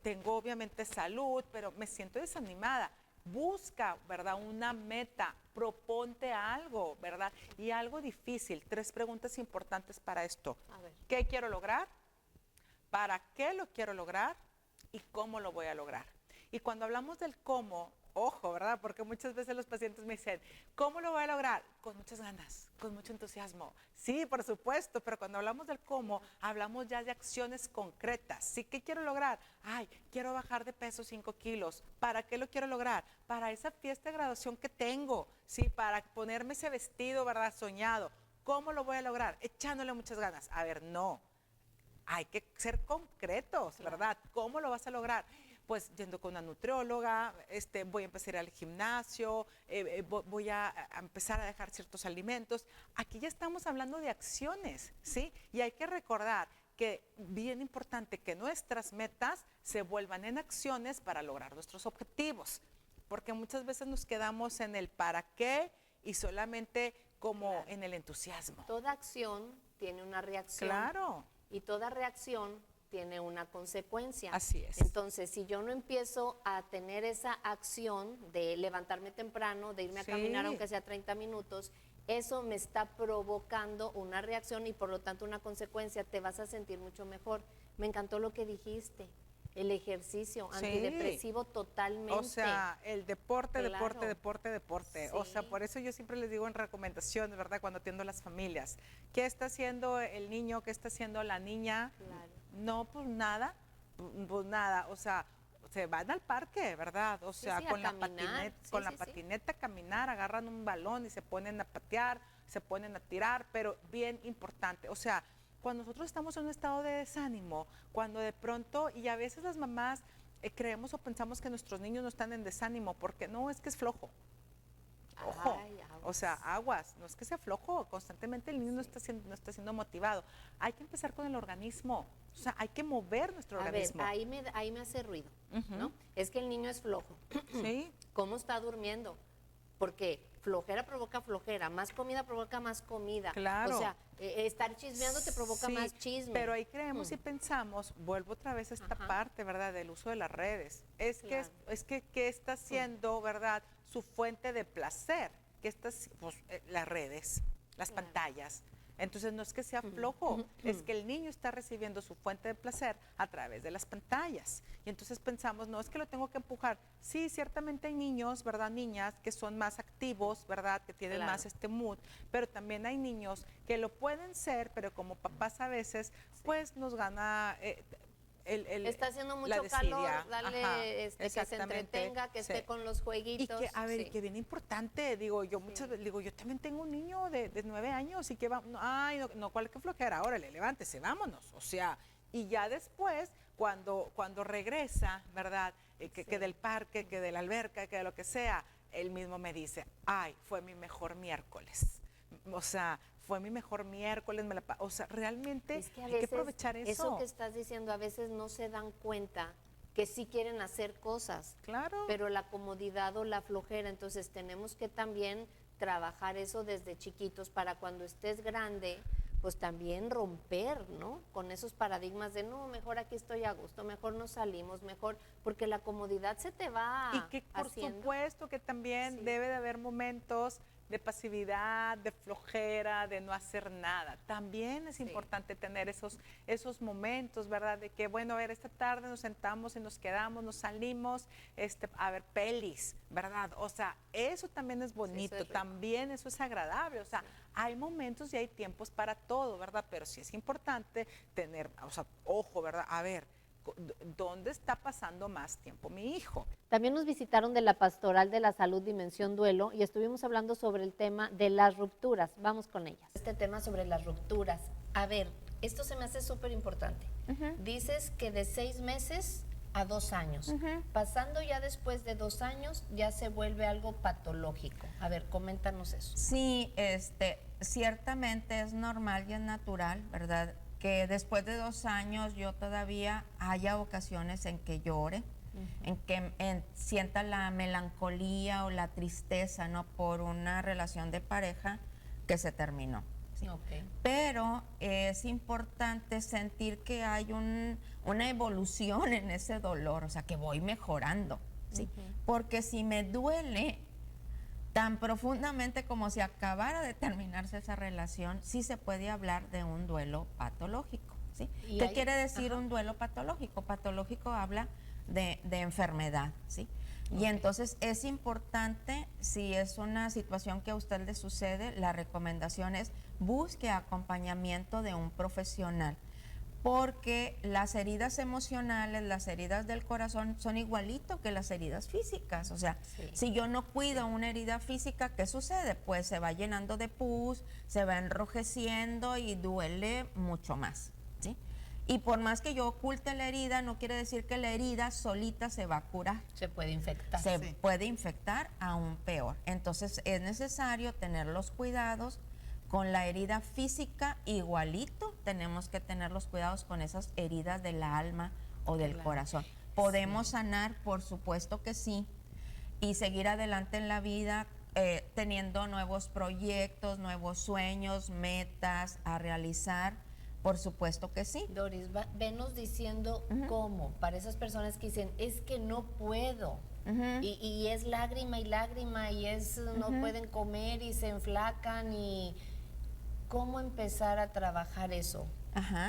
tengo obviamente salud, pero me siento desanimada. Busca, ¿verdad? Una meta, proponte algo, ¿verdad? Y algo difícil. 3 preguntas importantes para esto. A ver. ¿Qué quiero lograr? ¿Para qué lo quiero lograr? ¿Y cómo lo voy a lograr? Y cuando hablamos del cómo, ojo, ¿verdad? Porque muchas veces los pacientes me dicen, ¿cómo lo voy a lograr? Con muchas ganas, con mucho entusiasmo. Sí, por supuesto, pero cuando hablamos del cómo, hablamos ya de acciones concretas. ¿Sí? ¿Qué quiero lograr? Ay, quiero bajar de peso 5 kilos. ¿Para qué lo quiero lograr? Para esa fiesta de graduación que tengo, ¿sí? Para ponerme ese vestido, ¿verdad? Soñado. ¿Cómo lo voy a lograr? Echándole muchas ganas. A ver, no. Hay que ser concretos, ¿verdad? ¿Cómo lo vas a lograr? Pues yendo con una nutrióloga, voy a empezar al gimnasio, voy a empezar a dejar ciertos alimentos. Aquí ya estamos hablando de acciones, ¿sí? Y hay que recordar que bien importante que nuestras metas se vuelvan en acciones para lograr nuestros objetivos, porque muchas veces nos quedamos en el para qué y solamente como en el entusiasmo. Toda acción tiene una reacción. Claro. Y toda reacción tiene una consecuencia. Así es. Entonces, si yo no empiezo a tener esa acción de levantarme temprano, de irme a caminar aunque sea 30 minutos, eso me está provocando una reacción y por lo tanto una consecuencia, te vas a sentir mucho mejor. Me encantó lo que dijiste, el ejercicio antidepresivo totalmente. O sea, el deporte, Claro. deporte. Sí. O sea, por eso yo siempre les digo en recomendaciones, ¿verdad? Cuando atiendo a las familias, ¿qué está haciendo el niño? ¿Qué está haciendo la niña? Claro. No, pues nada, o sea, se van al parque, ¿verdad? O sea, sí, a con la caminar. patineta, Sí, con la sí, sí. patineta a caminar, agarran un balón y se ponen a patear, se ponen a tirar, pero bien importante, o sea, cuando nosotros estamos en un estado de desánimo, cuando de pronto, y a veces las mamás creemos o pensamos que nuestros niños no están en desánimo, porque no, es que es flojo. Ojo, o sea, aguas, no es que sea flojo, constantemente el niño no está siendo motivado. Hay que empezar con el organismo, o sea, hay que mover nuestro organismo. A ver, ahí me hace ruido, ¿no? Es que el niño es flojo. Sí. ¿Cómo está durmiendo? Porque flojera provoca flojera, más comida provoca más comida. Claro. O sea, estar chismeando te provoca Sí, más chisme. pero ahí creemos y pensamos, vuelvo otra vez a esta parte, ¿verdad? Del uso de las redes. ¿Qué está haciendo, verdad? Su fuente de placer, las redes, las pantallas. Entonces no es que sea flojo, es que el niño está recibiendo su fuente de placer a través de las pantallas. Y entonces pensamos, no, es que lo tengo que empujar. Sí, ciertamente hay niños, ¿verdad? Niñas que son más activos, ¿verdad? Que tienen más este mood, pero también hay niños que lo pueden ser, pero como papás a veces, pues nos gana... está haciendo la mucho desidia. calor, dale que se entretenga, que esté con los jueguitos. Y que, a ver, y que bien importante, digo, yo muchas veces, digo, yo también tengo un niño de 9 años y que va, ¿cuál que flojera? Órale, levántese, vámonos. O sea, y ya después, cuando regresa, ¿verdad? Que del parque, que de la alberca, que de lo que sea, él mismo me dice, ay, fue mi mejor miércoles. O sea, fue mi mejor miércoles, o sea, realmente es que hay que aprovechar eso. Eso que estás diciendo, a veces no se dan cuenta que sí quieren hacer cosas. Claro. Pero la comodidad o la flojera, entonces tenemos que también trabajar eso desde chiquitos para cuando estés grande, pues también romper, ¿no? Con esos paradigmas de, no, mejor aquí estoy a gusto, mejor no salimos, mejor, porque la comodidad se te va Y que por supuesto que también debe de haber momentos de pasividad, de flojera, de no hacer nada. También es importante tener esos momentos, ¿verdad? De que, bueno, a ver, esta tarde nos sentamos y nos quedamos, nos salimos a ver pelis, ¿verdad? O sea, eso también es bonito, también eso es agradable. O sea, hay momentos y hay tiempos para todo, ¿verdad? Pero sí es importante tener, o sea, ojo, ¿verdad? A ver, ¿dónde está pasando más tiempo mi hijo? También nos visitaron de la Pastoral de la Salud Dimensión Duelo y estuvimos hablando sobre el tema de las rupturas. Vamos con ellas. Este tema sobre las rupturas. A ver, esto se me hace súper importante. Dices que de 6 meses a 2 años. Pasando ya después de 2 años, ya se vuelve algo patológico. A ver, coméntanos eso. Sí, ciertamente es normal y es natural, ¿verdad? Que después de 2 años yo todavía haya ocasiones en que llore, en que sienta la melancolía o la tristeza, ¿no? Por una relación de pareja que se terminó. ¿sí? Pero es importante sentir que hay una evolución en ese dolor, o sea, que voy mejorando, ¿sí? Porque si me duele tan profundamente como si acabara de terminarse esa relación, sí se puede hablar de un duelo patológico, ¿sí? ¿Qué quiere decir un duelo patológico? Patológico habla de enfermedad, ¿sí? Y entonces es importante, si es una situación que a usted le sucede, la recomendación es busque acompañamiento de un profesional, porque las heridas emocionales, las heridas del corazón son igualito que las heridas físicas. O sea, si yo no cuido una herida física, ¿qué sucede? Pues se va llenando de pus, se va enrojeciendo y duele mucho más, ¿sí? Y por más que yo oculte la herida, no quiere decir que la herida solita se va a curar. Se puede infectar. Se puede infectar aún peor. Entonces es necesario tener los cuidados con la herida física igualito tenemos que tener los cuidados con esas heridas del alma o del corazón. ¿Podemos sanar? Por supuesto que sí. Y seguir adelante en la vida teniendo nuevos proyectos, nuevos sueños, metas a realizar. Por supuesto que sí. Doris, venos diciendo cómo, para esas personas que dicen, es que no puedo, y es lágrima y lágrima, y es no pueden comer y se enflacan, y cómo empezar a trabajar eso,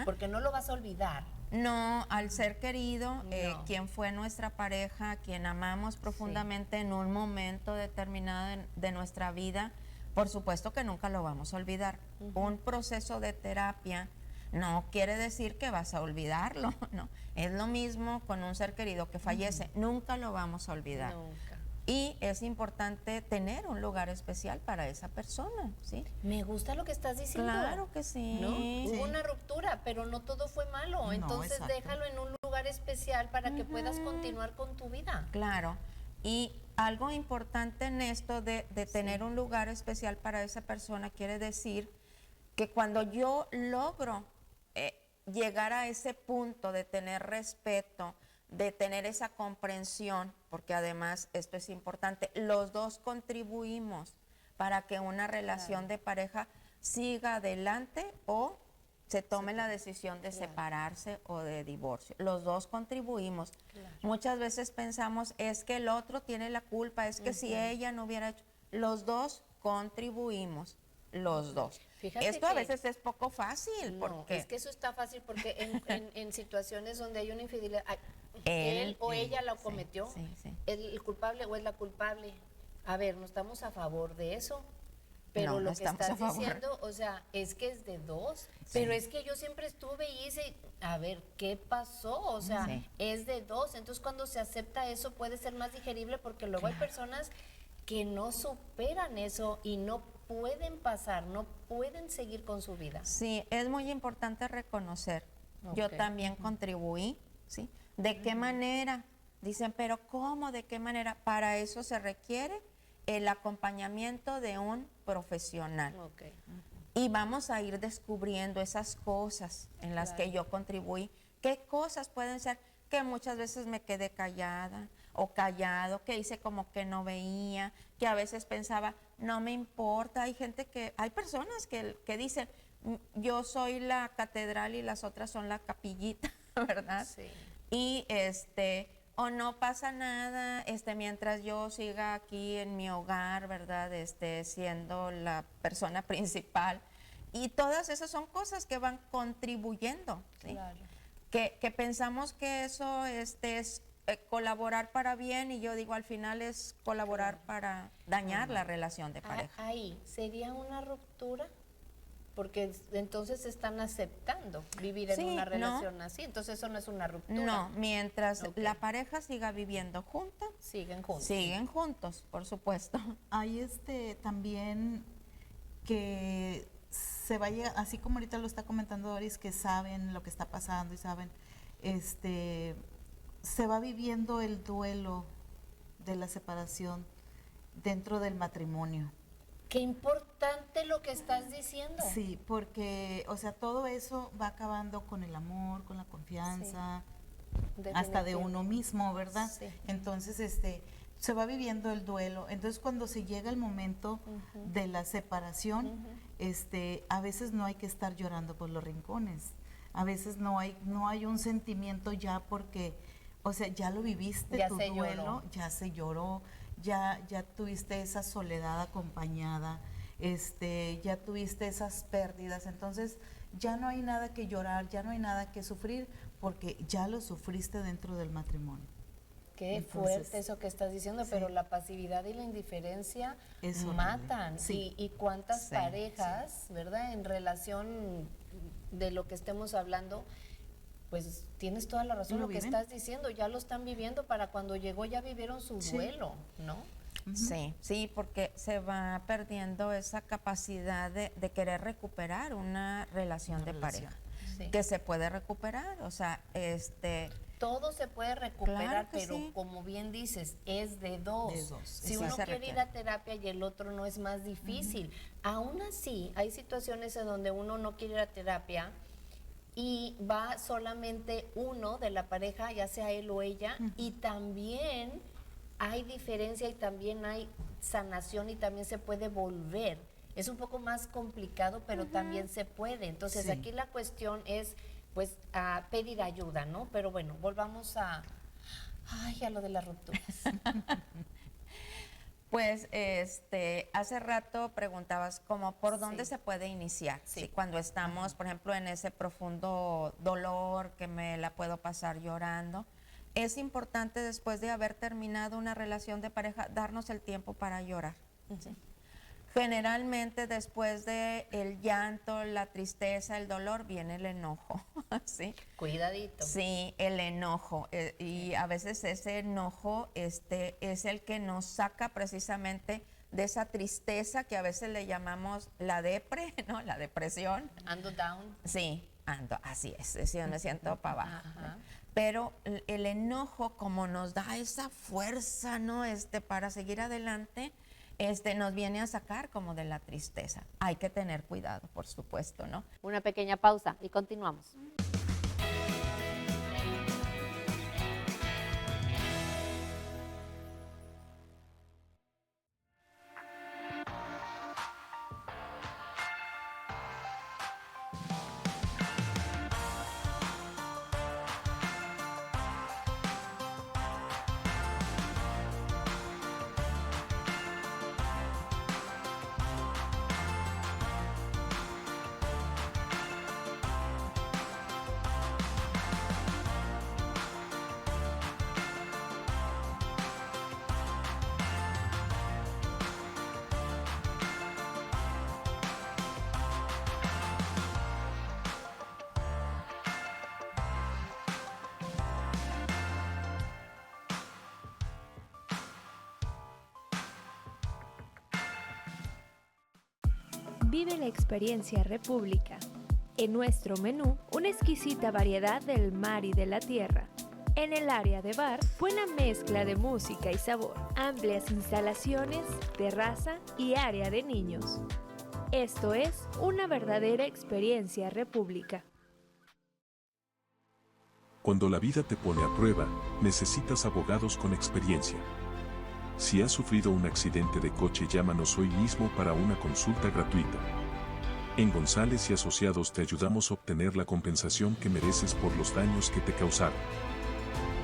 porque no lo vas a olvidar. No, al ser querido, quien fue nuestra pareja, quien amamos profundamente en un momento determinado de nuestra vida, por supuesto que nunca lo vamos a olvidar. Un proceso de terapia no quiere decir que vas a olvidarlo, no. Es lo mismo con un ser querido que fallece, nunca lo vamos a olvidar. Nunca. Y es importante tener un lugar especial para esa persona, ¿sí? Me gusta lo que estás diciendo. Claro que sí. ¿No? Sí. Hubo una ruptura, pero no todo fue malo. No, Entonces exacto. déjalo en un lugar especial para que puedas continuar con tu vida. Claro. Y algo importante en esto de tener un lugar especial para esa persona quiere decir que cuando yo logro llegar a ese punto de tener respeto, de tener esa comprensión, porque además esto es importante, los dos contribuimos para que una relación de pareja siga adelante o se tome la decisión de separarse o de divorcio. Los dos contribuimos. Muchas veces pensamos, es que el otro tiene la culpa, es que si ella no hubiera hecho, los dos contribuimos. Los dos. Fíjate Esto a que- veces es poco fácil. No, porque es que eso está fácil porque en situaciones donde hay una infidelidad, Él, él o ella la sí, cometió, sí. ¿es el culpable o es la culpable? A ver, no estamos a favor de eso, pero No, lo no que estamos estás a favor. diciendo, o sea, es que es de dos, pero es que yo siempre estuve y hice, a ver, ¿qué pasó? O sea, Sí. es de dos, entonces cuando se acepta eso puede ser más digerible porque luego hay personas que no superan eso y no pueden pasar, no pueden seguir con su vida. Sí, es muy importante reconocer. Yo Ok. también contribuí, ¿sí? ¿De qué manera? Dicen, pero ¿cómo? ¿De qué manera? Para eso se requiere el acompañamiento de un profesional. Y vamos a ir descubriendo esas cosas en las que yo contribuí. ¿Qué cosas pueden ser? Que muchas veces me quedé callada o callado, que hice como que no veía, que a veces pensaba, no me importa. Hay personas que dicen, yo soy la catedral y las otras son la capillita, ¿verdad? Sí. Y o no pasa nada, mientras yo siga aquí en mi hogar, ¿verdad? Siendo la persona principal. Y todas esas son cosas que van contribuyendo, ¿sí? Claro. Que pensamos que eso es colaborar para bien, y yo digo, al final es colaborar para dañar la relación de pareja. Ahí, ¿sería una ruptura? Porque entonces están aceptando vivir en Sí, una no. relación así, entonces eso no es una ruptura. No, mientras Ok. la pareja siga viviendo junta, siguen juntos. Siguen juntos, por supuesto. Hay también que se vaya, así como ahorita lo está comentando Doris, que saben lo que está pasando y saben, se va viviendo el duelo de la separación dentro del matrimonio. Qué importante lo que estás diciendo. Sí, porque, o sea, todo eso va acabando con el amor, con la confianza, hasta de uno mismo, ¿verdad? Sí. Entonces, se va viviendo el duelo. Entonces, cuando se llega el momento de la separación, a veces no hay que estar llorando por los rincones. A veces no hay un sentimiento ya porque, o sea, ya lo viviste, Ya tu se duelo, lloró. ya se lloró, ya tuviste esa soledad acompañada, ya tuviste esas pérdidas. Entonces, ya no hay nada que llorar, ya no hay nada que sufrir, porque ya lo sufriste dentro del matrimonio. Qué Entonces, fuerte eso que estás diciendo, sí. pero la pasividad y la indiferencia Es horrible. matan. Sí. Y cuántas Sí, parejas, ¿verdad? En relación de lo que estemos hablando, pues tienes toda la razón Lo lo que viven. estás diciendo, ya lo están viviendo, para cuando llegó ya vivieron su Sí. duelo, ¿no? Sí, porque se va perdiendo esa capacidad de querer recuperar una relación de pareja. Sí. Que se puede recuperar, o sea, Todo se puede recuperar, Claro que pero sí. como bien dices, es de dos. De dos, Si sí, uno se quiere ir requiere. a terapia y el otro no, es más difícil. Aún así, hay situaciones en donde uno no quiere ir a terapia y va solamente uno de la pareja, ya sea él o ella, y también hay diferencia y también hay sanación y también se puede volver. Es un poco más complicado, pero también se puede. Entonces, aquí la cuestión es, pues, a pedir ayuda, ¿no? Pero bueno, volvamos a lo de las rupturas. Pues, hace rato preguntabas como por dónde se puede iniciar. Sí. Cuando estamos, por ejemplo, en ese profundo dolor que me la puedo pasar llorando. Es importante, después de haber terminado una relación de pareja, darnos el tiempo para llorar. ¿Sí? Generalmente después de el llanto, la tristeza, el dolor, viene el enojo. ¿Sí? Cuidadito. Sí, el enojo. Y a veces ese enojo es el que nos saca precisamente de esa tristeza que a veces le llamamos la depre, ¿no? La depresión. Ando down. Sí, ando, así es, me siento para abajo. Pero el enojo, como nos da esa fuerza, ¿no? Para seguir adelante, nos viene a sacar como de la tristeza. Hay que tener cuidado, por supuesto, ¿no? Una pequeña pausa y continuamos. Vive la experiencia República. En nuestro menú, una exquisita variedad del mar y de la tierra. En el área de bar, buena mezcla de música y sabor. Amplias instalaciones, terraza y área de niños. Esto es una verdadera experiencia República. Cuando la vida te pone a prueba, necesitas abogados con experiencia. Si has sufrido un accidente de coche, llámanos hoy mismo para una consulta gratuita. En González y Asociados te ayudamos a obtener la compensación que mereces por los daños que te causaron.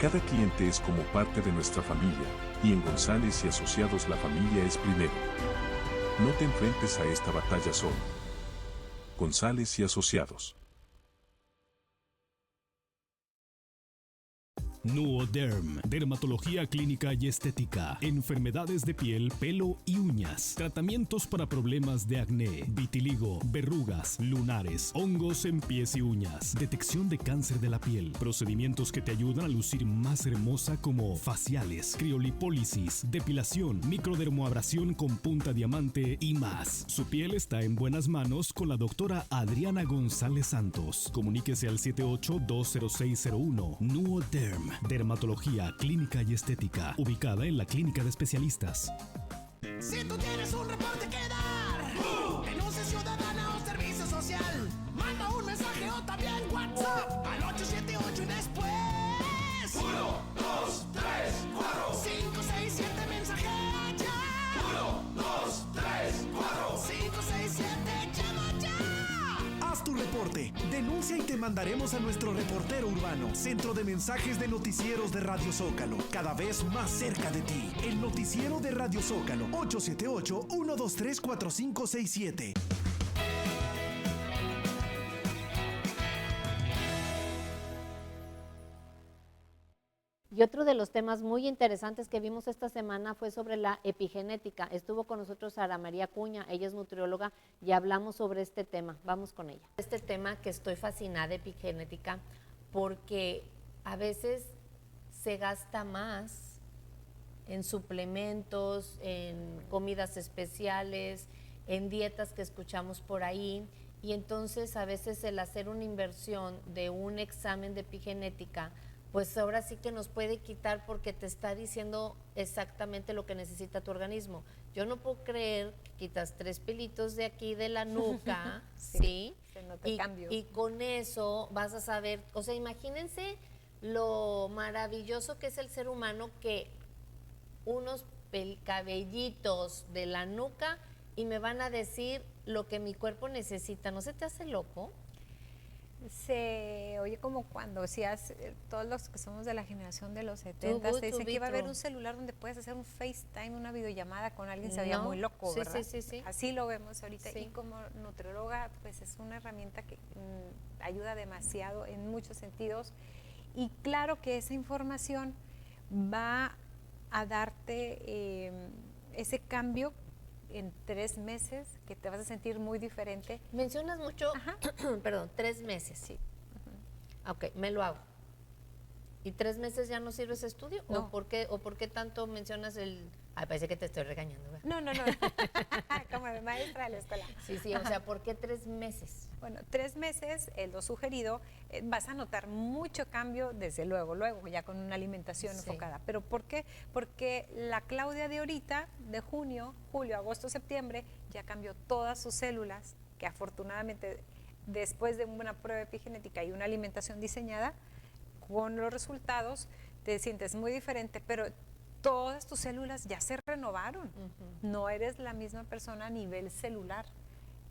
Cada cliente es como parte de nuestra familia, y en González y Asociados la familia es primero. No te enfrentes a esta batalla solo. González y Asociados. Nuoderm, dermatología clínica y estética, enfermedades de piel, pelo y uñas, tratamientos para problemas de acné, vitiligo, verrugas, lunares, hongos en pies y uñas, detección de cáncer de la piel, procedimientos que te ayudan a lucir más hermosa como faciales, criolipólisis, depilación, microdermoabrasión con punta diamante y más. Su piel está en buenas manos con la doctora Adriana González Santos. Comuníquese al 78-20601. Nuoderm, dermatología clínica y estética, ubicada en la Clínica de Especialistas. Si tú tienes un reporte que dar, denuncia ciudadana o servicio social, manda un mensaje o también WhatsApp al 878 y después 1, 2, 3, 4, 5, 6, 7 mensajes ya. 1, 2, 3, 4, 5, 6, 7, llama ya. Haz tu reporte, denuncia y te mandaremos a nuestro reportero urbano, Centro de Mensajes de Noticieros de Radio Zócalo, cada vez más cerca de ti. El noticiero de Radio Zócalo, 878-123-4567. Y otro de los temas muy interesantes que vimos esta semana fue sobre la epigenética. Estuvo con nosotros Sara María Cuña, ella es nutrióloga y hablamos sobre este tema. Vamos con ella. Este tema que estoy fascinada, epigenética, porque a veces se gasta más en suplementos, en comidas especiales, en dietas que escuchamos por ahí, y entonces a veces el hacer una inversión de un examen de epigenética pues ahora sí que nos puede quitar porque te está diciendo exactamente lo que necesita tu organismo. Yo no puedo creer que quitas 3 pelitos de aquí de la nuca, ¿sí? Se nota el cambio. Y con eso vas a saber, o sea, imagínense lo maravilloso que es el ser humano, que unos cabellitos de la nuca y me van a decir lo que mi cuerpo necesita. ¿No se te hace loco? Se oye como cuando decías, todos los que somos de la generación de los 70 te dicen que iba a haber un celular donde puedes hacer un FaceTime, una videollamada con alguien, se veía muy loco, sí, ¿verdad? Sí. Así lo vemos ahorita, Sí. y como nutrióloga pues es una herramienta que ayuda demasiado en muchos sentidos, y claro que esa información va a darte ese cambio en 3 meses, que te vas a sentir muy diferente. Mencionas mucho, perdón, 3 meses. Sí. Ok, me lo hago. ¿Y 3 meses ya no sirve ese estudio? No. ¿O por qué tanto mencionas el...? Ay, parece que te estoy regañando, ¿verdad? No. Como de maestra de la escuela. Sí, o sea, ¿por qué 3 meses? Bueno, 3 meses, lo sugerido, vas a notar mucho cambio desde luego, ya con una alimentación enfocada. ¿Pero por qué? Porque la Claudia de ahorita, de junio, julio, agosto, septiembre, ya cambió todas sus células, que afortunadamente después de una prueba epigenética y una alimentación diseñada, con los resultados te sientes muy diferente, pero todas tus células ya se renovaron. No eres la misma persona a nivel celular,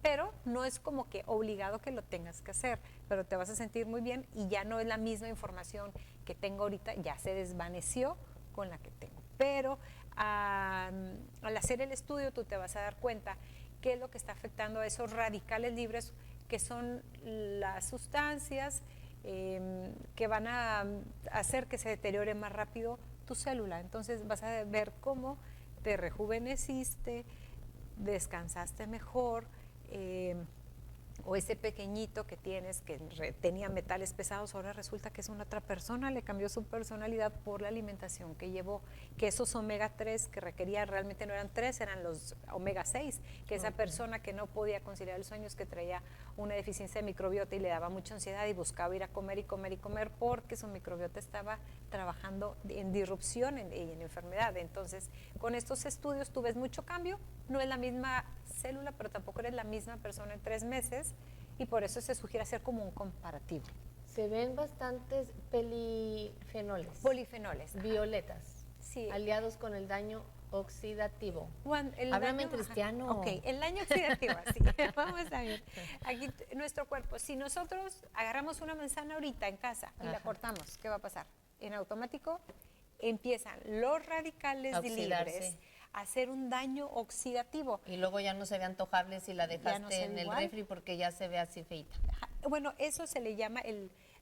pero no es como que obligado que lo tengas que hacer, pero te vas a sentir muy bien y ya no es la misma información que tengo ahorita, ya se desvaneció con la que tengo. Pero al hacer el estudio tú te vas a dar cuenta qué es lo que está afectando a esos radicales libres, que son las sustancias que van a hacer que se deteriore más rápido tu célula. Entonces vas a ver cómo te rejuveneciste, descansaste mejor, o ese pequeñito que tienes que tenía metales pesados, ahora resulta que es una otra persona, le cambió su personalidad por la alimentación que llevó, que esos omega 3 que requería realmente no eran 3, eran los omega 6, que esa persona que no podía conciliar el sueño, es que traía una deficiencia de microbiota y le daba mucha ansiedad y buscaba ir a comer y comer y comer porque su microbiota estaba trabajando en disrupción y en enfermedad. Entonces, con estos estudios tú ves mucho cambio, no es la misma célula, pero tampoco eres la misma persona en 3 meses, y por eso se sugiere hacer como un comparativo. Se ven bastantes polifenoles, violetas, sí, aliados con el daño oxidativo. Háblame en cristiano. Ok, el daño oxidativo, así. Vamos a ver. Aquí nuestro cuerpo, si nosotros agarramos una manzana ahorita en casa y la cortamos, ¿qué va a pasar? En automático empiezan los radicales libres a hacer un daño oxidativo. Y luego ya no se ve antojable si la dejaste en el refri porque ya se ve así feita. Bueno, eso se le llama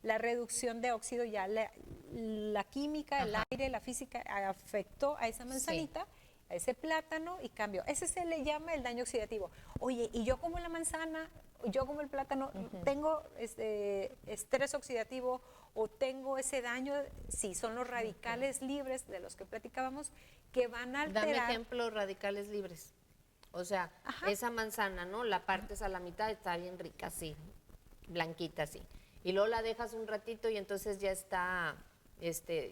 la reducción de óxido, ya la química, el aire, la física afectó a esa manzanita, a ese plátano y cambió. Ese se le llama el daño oxidativo. Oye, y yo como la manzana, yo como el plátano, tengo estrés oxidativo o tengo ese daño. Sí, son los radicales libres de los que platicábamos que van a alterar. Dame ejemplo, radicales libres. O sea, esa manzana, ¿no? La partes a la mitad, está bien rica, así, blanquita, así. Y luego la dejas un ratito y entonces ya está,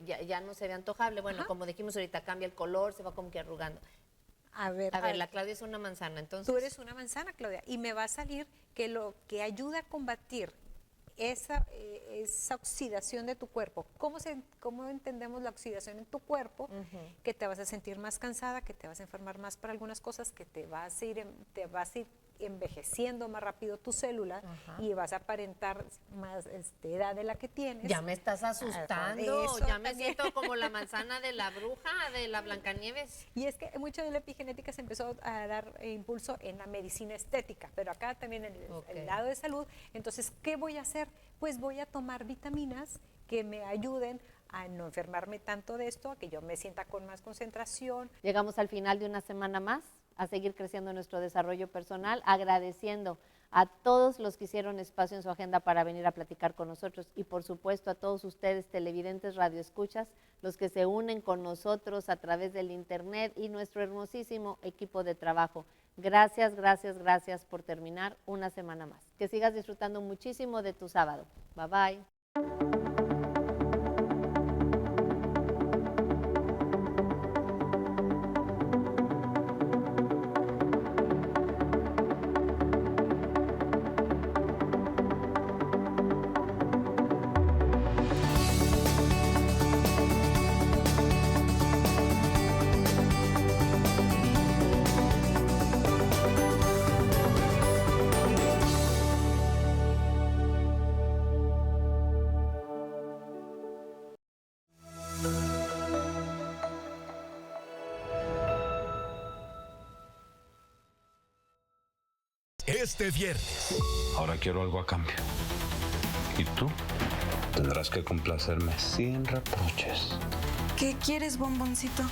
ya no se ve antojable. Bueno, como dijimos ahorita, cambia el color, se va como que arrugando. A ver, la Claudia es una manzana, entonces. Tú eres una manzana, Claudia, y me va a salir que lo que ayuda a combatir esa oxidación de tu cuerpo. ¿Cómo entendemos la oxidación en tu cuerpo? Que te vas a sentir más cansada, que te vas a enfermar más para algunas cosas, que te vas a ir envejeciendo más rápido tu célula y vas a aparentar más edad de la que tienes. Ya me estás asustando, ya me siento como la manzana de la bruja, de la Blancanieves. Y es que mucho de la epigenética se empezó a dar impulso en la medicina estética, pero acá también en el lado de salud. Entonces, ¿qué voy a hacer? Pues voy a tomar vitaminas que me ayuden a no enfermarme tanto de esto, a que yo me sienta con más concentración. Llegamos al final de una semana más, a seguir creciendo nuestro desarrollo personal, agradeciendo a todos los que hicieron espacio en su agenda para venir a platicar con nosotros y por supuesto a todos ustedes televidentes, radioescuchas, los que se unen con nosotros a través del internet y nuestro hermosísimo equipo de trabajo. Gracias, gracias, gracias por terminar una semana más. Que sigas disfrutando muchísimo de tu sábado. Bye bye. este viernes. Ahora quiero algo a cambio. ¿Y tú? Tendrás que complacerme sin reproches. ¿Qué quieres, bomboncito?